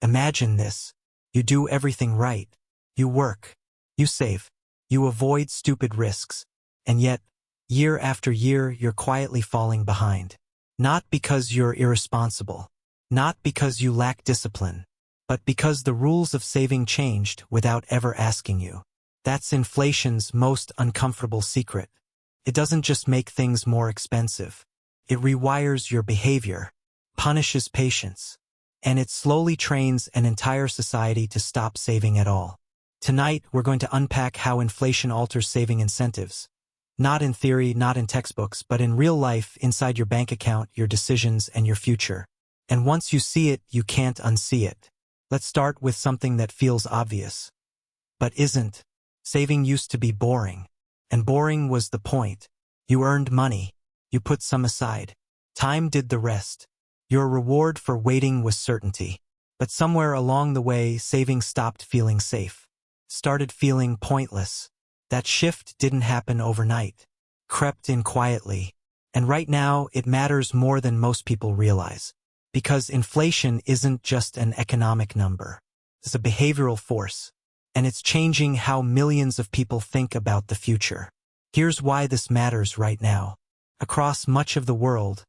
Imagine this. You do everything right. You work. You save. You avoid stupid risks. And yet, year after year, you're quietly falling behind. Not because you're irresponsible. Not because you lack discipline. But because the rules of saving changed without ever asking you. That's inflation's most uncomfortable secret. It doesn't just make things more expensive. It rewires your behavior, punishes patience, and it slowly trains an entire society to stop saving at all. Tonight, we're going to unpack how inflation alters saving incentives. Not in theory, not in textbooks, but in real life, inside your bank account, your decisions, and your future. And once you see it, you can't unsee it. Let's start with something that feels obvious, but isn't. Saving used to be boring. And boring was the point. You earned money. You put some aside. Time did the rest. Your reward for waiting was certainty. But somewhere along the way, saving stopped feeling safe. Started feeling pointless. That shift didn't happen overnight. Crept in quietly. And right now, it matters more than most people realize. Because inflation isn't just an economic number. It's a behavioral force. And it's changing how millions of people think about the future. Here's why this matters right now. Across much of the world,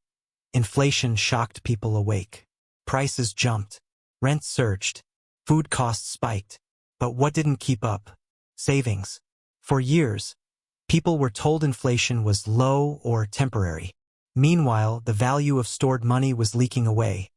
inflation shocked people awake. Prices jumped. Rent surged. Food costs spiked. But what didn't keep up? Savings. For years, people were told inflation was low or temporary. Meanwhile, the value of stored money was leaking away.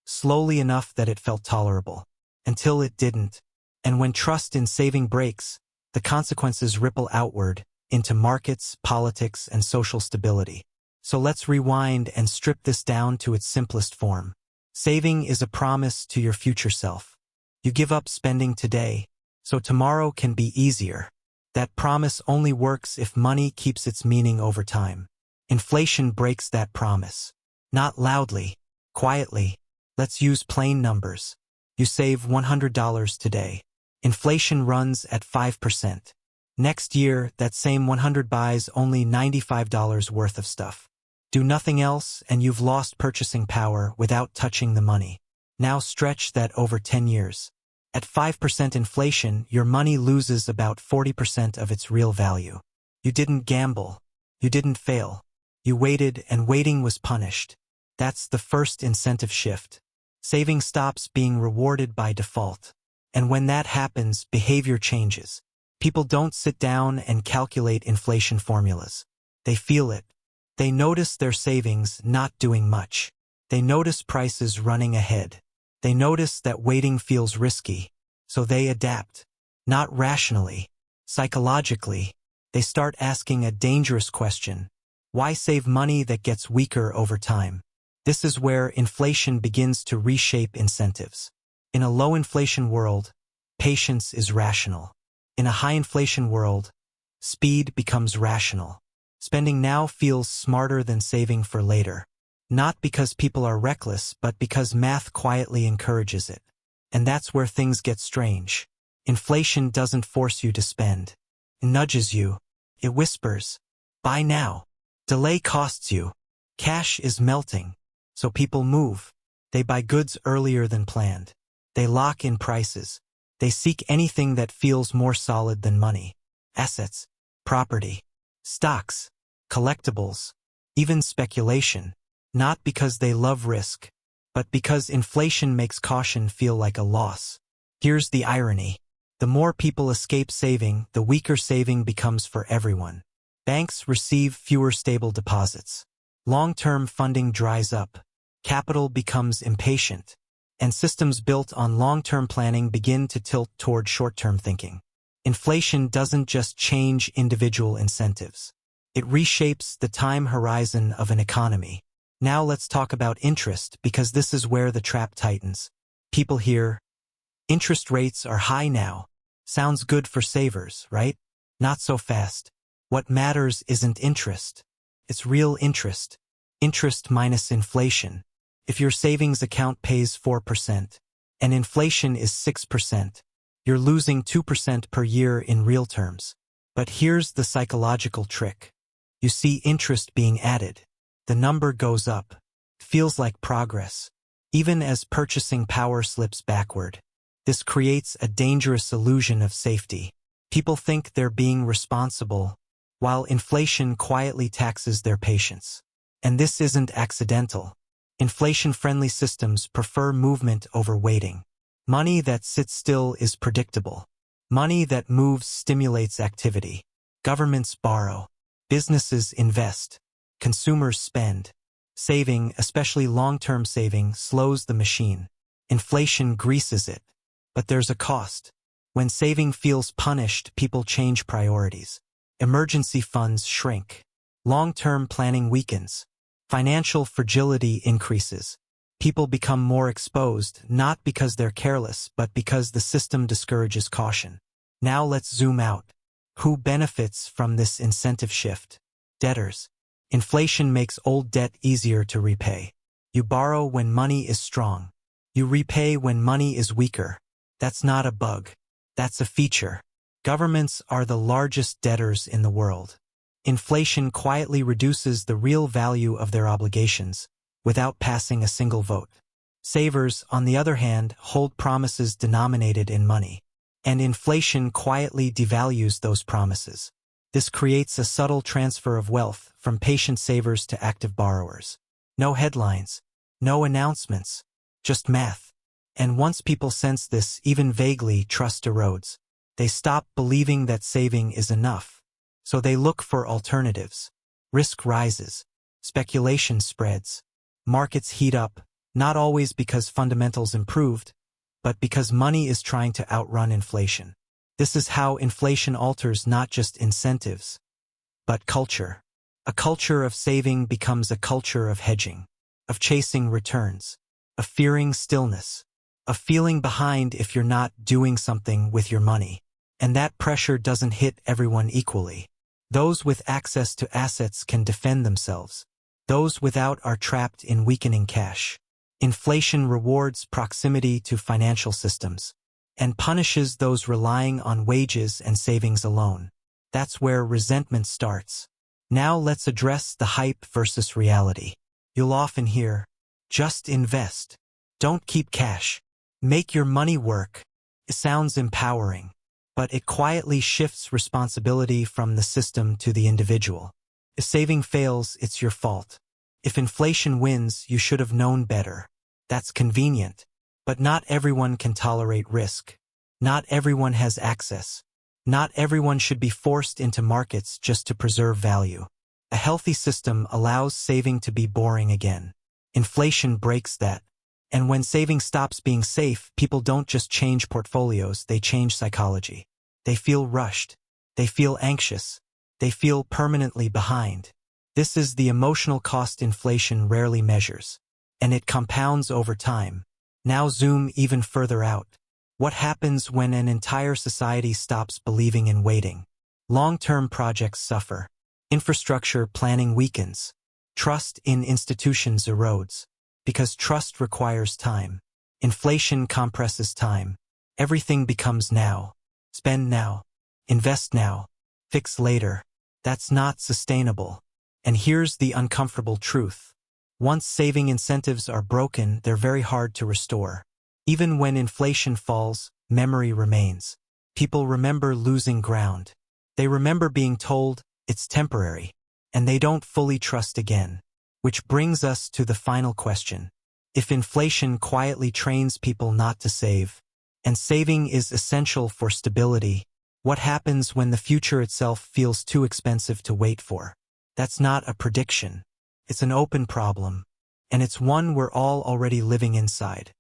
Slowly enough that it felt tolerable. Until it didn't. And when trust in saving breaks, the consequences ripple outward into markets, politics, and social stability. So let's rewind and strip this down to its simplest form. Saving is a promise to your future self. You give up spending today, so tomorrow can be easier. That promise only works if money keeps its meaning over time. Inflation breaks that promise. Not loudly, quietly. Let's use plain numbers. You save $100 today. Inflation runs at 5%. Next year, that same 100 buys only $95 worth of stuff. Do nothing else and you've lost purchasing power without touching the money. Now stretch that over 10 years. At 5% inflation, your money loses about 40% of its real value. You didn't gamble. You didn't fail. You waited, and waiting was punished. That's the first incentive shift. Saving stops being rewarded by default. And when that happens, behavior changes. People don't sit down and calculate inflation formulas. They feel it. They notice their savings not doing much. They notice prices running ahead. They notice that waiting feels risky. So they adapt. Not rationally. Psychologically. They start asking a dangerous question. Why save money that gets weaker over time? This is where inflation begins to reshape incentives. In a low-inflation world, patience is rational. In a high-inflation world, speed becomes rational. Spending now feels smarter than saving for later. Not because people are reckless, but because math quietly encourages it. And that's where things get strange. Inflation doesn't force you to spend. It nudges you. It whispers, buy now. Delay costs you. Cash is melting. So people move. They buy goods earlier than planned. They lock in prices. They seek anything that feels more solid than money. Assets, property, stocks, collectibles, even speculation. Not because they love risk, but because inflation makes caution feel like a loss. Here's the irony. The more people escape saving, the weaker saving becomes for everyone. Banks receive fewer stable deposits. Long-term funding dries up. Capital becomes impatient. And systems built on long-term planning begin to tilt toward short-term thinking. Inflation doesn't just change individual incentives. It reshapes the time horizon of an economy. Now let's talk about interest, because this is where the trap tightens. People hear, interest rates are high now. Sounds good for savers, right? Not so fast. What matters isn't interest. It's real interest. Interest minus inflation. If your savings account pays 4%, and inflation is 6%, you're losing 2% per year in real terms. But here's the psychological trick. You see interest being added. The number goes up. It feels like progress. even as purchasing power slips backward. This creates a dangerous illusion of safety. People think they're being responsible, while inflation quietly taxes their patience. And this isn't accidental. Inflation-friendly systems prefer movement over waiting. Money that sits still is predictable. Money that moves stimulates activity. Governments borrow. Businesses invest. Consumers spend. Saving, especially long-term saving, slows the machine. Inflation greases it. But there's a cost. When saving feels punished, people change priorities. Emergency funds shrink. Long-term planning weakens. Financial fragility increases. People become more exposed, not because they're careless, but because the system discourages caution. Now let's zoom out. Who benefits from this incentive shift? Debtors. Inflation makes old debt easier to repay. You borrow when money is strong. You repay when money is weaker. That's not a bug. That's a feature. Governments are the largest debtors in the world. Inflation quietly reduces the real value of their obligations without passing a single vote. Savers, on the other hand, hold promises denominated in money. And inflation quietly devalues those promises. This creates a subtle transfer of wealth from patient savers to active borrowers. No headlines, no announcements, just math. And once people sense this, even vaguely, trust erodes. They stop believing that saving is enough. So they look for alternatives. Risk rises. Speculation spreads. Markets heat up, not always because fundamentals improved, but because money is trying to outrun inflation. This is how inflation alters not just incentives, but culture. A culture of saving becomes a culture of hedging, of chasing returns, of fearing stillness, of feeling behind if you're not doing something with your money. And that pressure doesn't hit everyone equally. Those with access to assets can defend themselves. Those without are trapped in weakening cash. Inflation rewards proximity to financial systems and punishes those relying on wages and savings alone. That's where resentment starts. Now let's address the hype versus reality. You'll often hear, just invest. Don't keep cash. Make your money work. It sounds empowering, but it quietly shifts responsibility from the system to the individual. If saving fails, it's your fault. If inflation wins, you should have known better. That's convenient. But not everyone can tolerate risk. Not everyone has access. Not everyone should be forced into markets just to preserve value. A healthy system allows saving to be boring again. Inflation breaks that. And when saving stops being safe, people don't just change portfolios, they change psychology. They feel rushed. They feel anxious. They feel permanently behind. This is the emotional cost inflation rarely measures. And it compounds over time. Now zoom even further out. What happens when an entire society stops believing in waiting? Long-term projects suffer. Infrastructure planning weakens. Trust in institutions erodes. Because trust requires time. Inflation compresses time. Everything becomes now. Spend now. Invest now. Fix later. That's not sustainable. And here's the uncomfortable truth. Once saving incentives are broken, they're very hard to restore. Even when inflation falls, memory remains. People remember losing ground. They remember being told, it's temporary. And they don't fully trust again. Which brings us to the final question. If inflation quietly trains people not to save, and saving is essential for stability, what happens when the future itself feels too expensive to wait for? That's not a prediction. It's an open problem. And it's one we're all already living inside.